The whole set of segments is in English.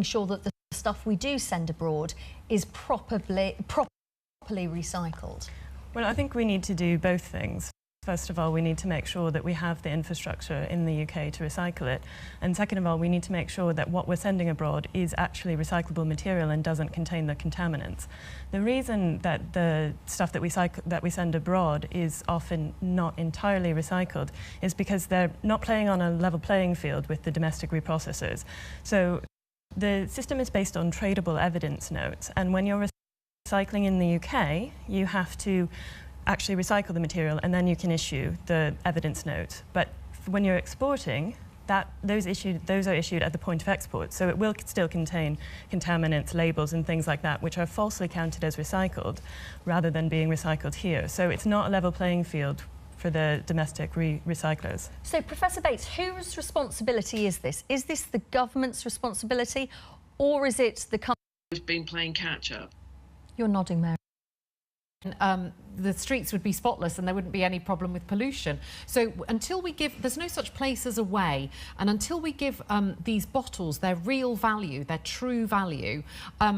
sure that the stuff we do send abroad is properly recycled? Well, I think we need to do both things. First of all, we need to make sure that we have the infrastructure in the UK to recycle it. And second of all, we need to make sure that what we're sending abroad is actually recyclable material and doesn't contain the contaminants. The reason that the stuff that we send abroad is often not entirely recycled is because they're not playing on a level playing field with the domestic reprocessors. So the system is based on tradable evidence notes, and when you're recycling in the UK, you have to actually recycle the material and then you can issue the evidence note. But when you're exporting, those are issued at the point of export, so it will still contain contaminants, labels and things like that, which are falsely counted as recycled rather than being recycled here. So it's not a level playing field for the domestic recyclers. So, Professor Bates, whose responsibility is this? Is this the government's responsibility, or is it the company? We've been playing catch-up. You're nodding, Mary. The streets would be spotless and there wouldn't be any problem with pollution. So until we give, there's no such place as a way, and until we give these bottles their real value, their true value,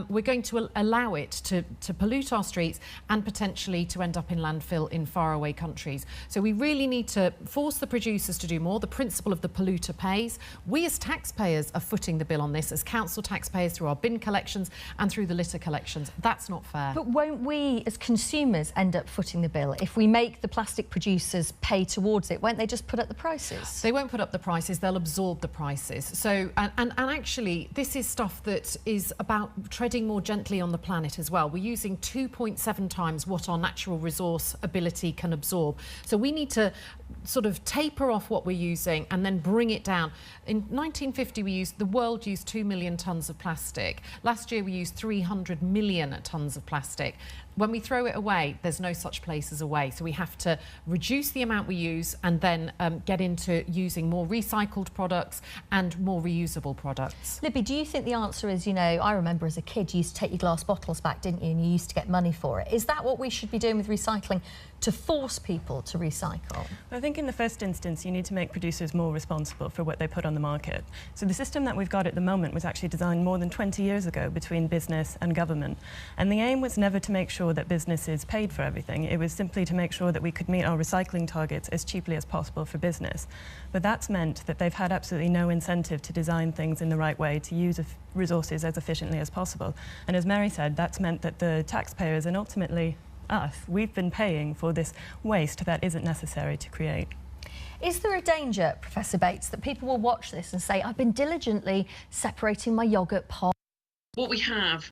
we're going to allow it to pollute our streets and potentially to end up in landfill in faraway countries. So we really need to force the producers to do more. The principle of the polluter pays. We as taxpayers are footing the bill on this, as council taxpayers, through our bin collections and through the litter collections. That's not fair. But won't we as consumers end up footing the bill? If we make the plastic producers pay towards it, won't they just put up the prices? They won't put up the prices, they'll absorb the prices. So, and actually, this is stuff that is about treading more gently on the planet as well. We're using 2.7 times what our natural resource ability can absorb. So we need to sort of taper off what we're using and then bring it down. In 1950, the world used 2 million tonnes of plastic. Last year, we used 300 million tonnes of plastic. When we throw it away, there's no such place as a way. So we have to reduce the amount we use and then get into using more recycled products and more reusable products. Libby, do you think the answer is, you know, I remember as a kid you used to take your glass bottles back, didn't you, and you used to get money for it. Is that what we should be doing with recycling, to force people to recycle? I think in the first instance you need to make producers more responsible for what they put on the market. So the system that we've got at the moment was actually designed more than 20 years ago between business and government, and the aim was never to make sure that businesses paid for everything. It was simply to make sure that we could meet our recycling targets as cheaply as possible for business. But that's meant that they've had absolutely no incentive to design things in the right way, to use resources as efficiently as possible. And as Mary said, that's meant that the taxpayers and ultimately us, we've been paying for this waste that isn't necessary to create. Is there a danger, Professor Bates, that people will watch this and say, I've been diligently separating my yoghurt pot? What we have